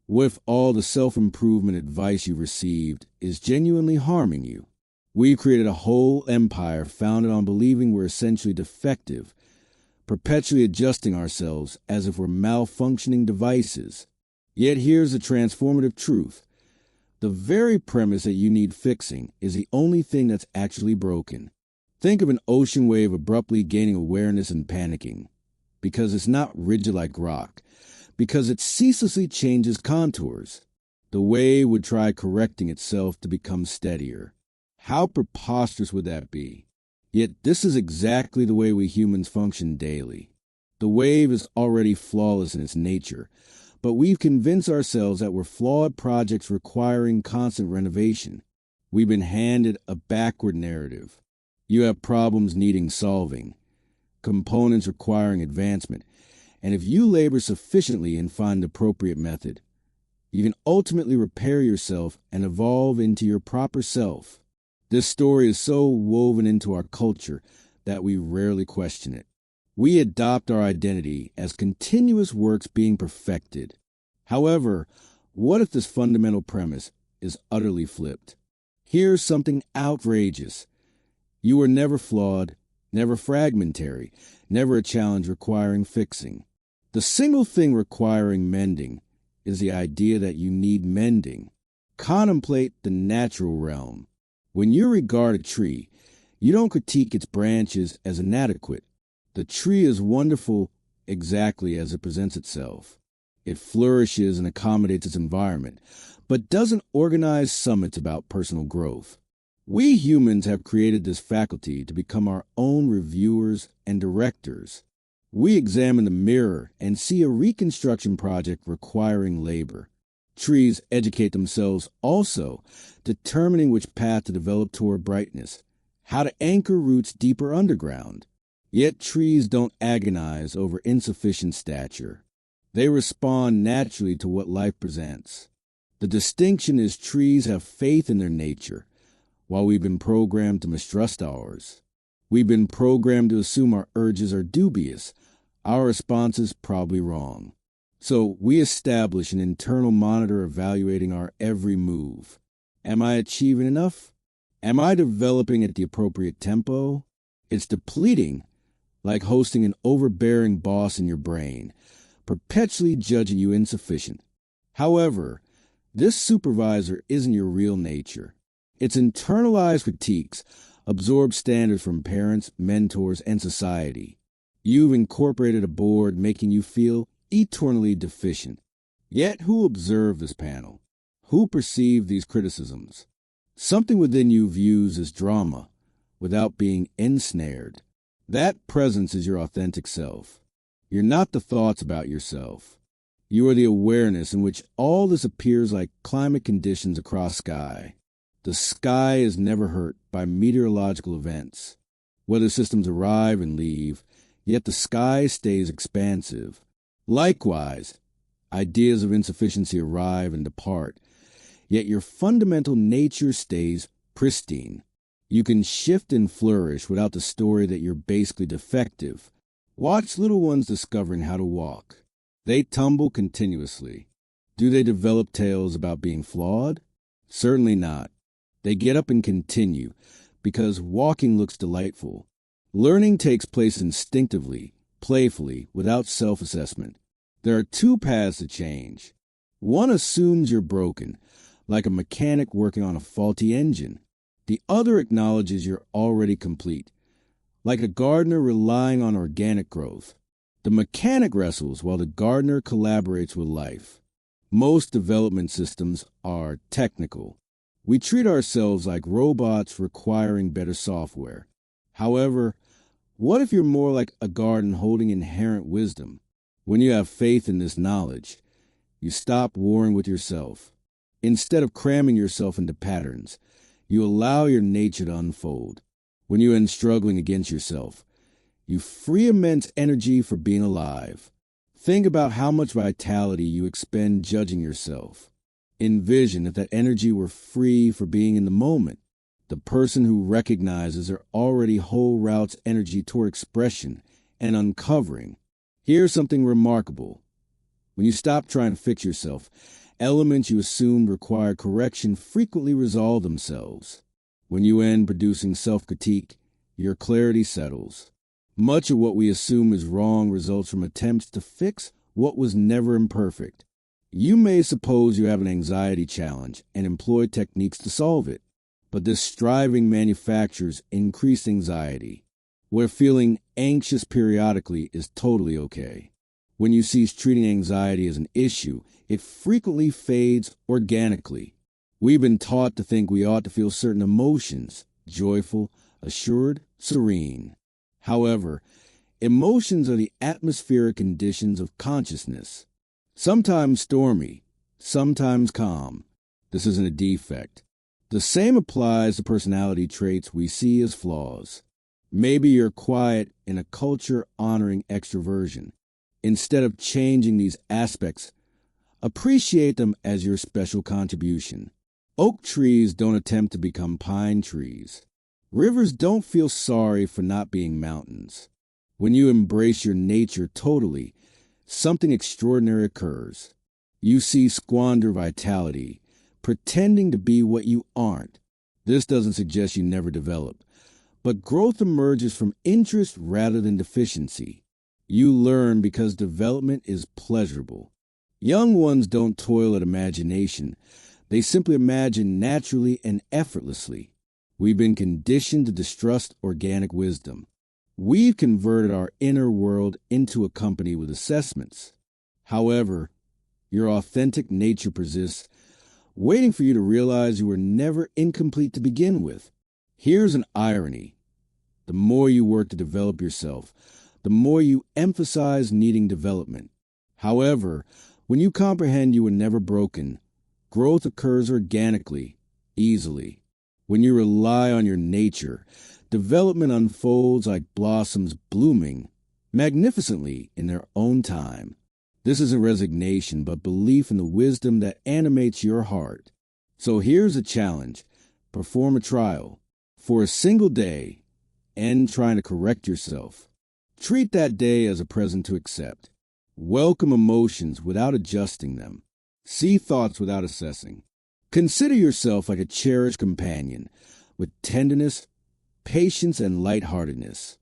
What if all the self-improvement advice you received is genuinely harming you? We've created a whole empire founded on believing we're essentially defective, perpetually adjusting ourselves as if we're malfunctioning devices. Yet here's the transformative truth. The very premise that you need fixing is the only thing that's actually broken. Think of an ocean wave abruptly gaining awareness and panicking, because it's not rigid like rock, because it ceaselessly changes contours. The wave would try correcting itself to become steadier. How preposterous would that be? Yet this is exactly the way we humans function daily. The wave is already flawless in its nature, but we've convinced ourselves that we're flawed projects requiring constant renovation. We've been handed a backward narrative. You have problems needing solving, components requiring advancement, and if you labor sufficiently and find the appropriate method, you can ultimately repair yourself and evolve into your proper self. This story is so woven into our culture that we rarely question it. We adopt our identity as continuous works being perfected. However, what if this fundamental premise is utterly flipped? Here's something outrageous. You were never flawed, never fragmentary, never a challenge requiring fixing. The single thing requiring mending is the idea that you need mending. Contemplate the natural realm. When you regard a tree, you don't critique its branches as inadequate. The tree is wonderful exactly as it presents itself. It flourishes and accommodates its environment, but doesn't organize summits about personal growth. We humans have created this faculty to become our own reviewers and directors. We examine the mirror and see a reconstruction project requiring labor. Trees educate themselves also, determining which path to develop toward brightness, how to anchor roots deeper underground. Yet trees don't agonize over insufficient stature. They respond naturally to what life presents. The distinction is trees have faith in their nature, while we've been programmed to mistrust ours. We've been programmed to assume our urges are dubious, our responses probably wrong. So we establish an internal monitor evaluating our every move. Am I achieving enough? Am I developing at the appropriate tempo? It's depleting, like hosting an overbearing boss in your brain, perpetually judging you insufficient. However, this supervisor isn't your real nature. Its internalized critiques absorb standards from parents, mentors, and society. You've incorporated a board making you feel eternally deficient. Yet who observed this panel? Who perceived these criticisms? Something within you views as drama without being ensnared. That presence is your authentic self. You're not the thoughts about yourself. You are the awareness in which all this appears like climate conditions across sky. The sky is never hurt by meteorological events. Weather systems arrive and leave, yet the sky stays expansive. Likewise, ideas of insufficiency arrive and depart, yet your fundamental nature stays pristine. You can shift and flourish without the story that you're basically defective. Watch little ones discovering how to walk. They tumble continuously. Do they develop tales about being flawed? Certainly not. They get up and continue, because walking looks delightful. Learning takes place instinctively, playfully, without self-assessment. There are two paths to change. One assumes you're broken, like a mechanic working on a faulty engine. The other acknowledges you're already complete, like a gardener relying on organic growth. The mechanic wrestles while the gardener collaborates with life. Most development systems are technical. We treat ourselves like robots requiring better software. However, what if you're more like a garden holding inherent wisdom? When you have faith in this knowledge, you stop warring with yourself. Instead of cramming yourself into patterns, you allow your nature to unfold. When you end struggling against yourself, you free immense energy for being alive. Think about how much vitality you expend judging yourself. Envision if that energy were free for being in the moment. The person who recognizes their already whole routes energy toward expression and uncovering. Here's something remarkable. When you stop trying to fix yourself Elements you assumed require correction frequently resolve themselves. When you end producing self-critique, your clarity settles. Much of what we assume is wrong results from attempts to fix what was never imperfect. You may suppose you have an anxiety challenge and employ techniques to solve it, but this striving manufactures increased anxiety, where feeling anxious periodically is totally okay. When you cease treating anxiety as an issue, it frequently fades organically. We've been taught to think we ought to feel certain emotions, joyful, assured, serene. However, emotions are the atmospheric conditions of consciousness. Sometimes stormy, sometimes calm. This isn't a defect. The same applies to personality traits we see as flaws. Maybe you're quiet in a culture honoring extroversion. Instead of changing these aspects, appreciate them as your special contribution. Oak trees don't attempt to become pine trees. Rivers don't feel sorry for not being mountains. When you embrace your nature totally, something extraordinary occurs. You see squander vitality, pretending to be what you aren't. This doesn't suggest you never develop, but growth emerges from interest rather than deficiency. You learn because development is pleasurable. Young ones don't toil at imagination. They simply imagine naturally and effortlessly. We've been conditioned to distrust organic wisdom. We've converted our inner world into a company with assessments. However, your authentic nature persists, waiting for you to realize you were never incomplete to begin with. Here's an irony. The more you work to develop yourself, the more you emphasize needing development. However, when you comprehend you were never broken, growth occurs organically, easily. When you rely on your nature, development unfolds like blossoms blooming magnificently in their own time. This isn't resignation, but belief in the wisdom that animates your heart. So here's a challenge. Perform a trial. For a single day, end trying to correct yourself. Treat that day as a present to accept. Welcome emotions without adjusting them. See thoughts without assessing. Consider yourself like a cherished companion with tenderness, patience, and lightheartedness.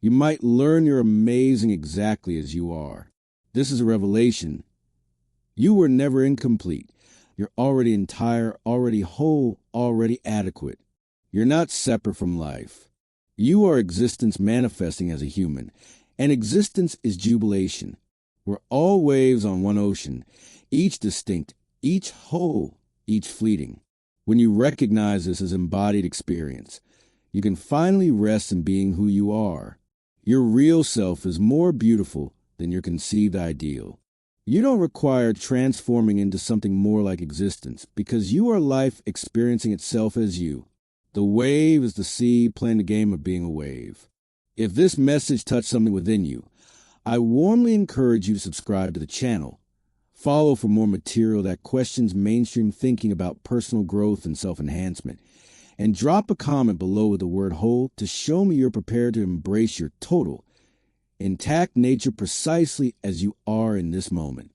You might learn you're amazing exactly as you are. This is a revelation. You were never incomplete. You're already entire, already whole, already adequate. You're not separate from life. You are existence manifesting as a human, and existence is jubilation. We're all waves on one ocean, each distinct, each whole, each fleeting. When you recognize this as embodied experience, you can finally rest in being who you are. Your real self is more beautiful than your conceived ideal. You don't require transforming into something more like existence because you are life experiencing itself as you. The wave is the sea playing the game of being a wave. If this message touched something within you, I warmly encourage you to subscribe to the channel. Follow for more material that questions mainstream thinking about personal growth and self-enhancement. And drop a comment below with the word whole to show me you're prepared to embrace your total, intact nature precisely as you are in this moment.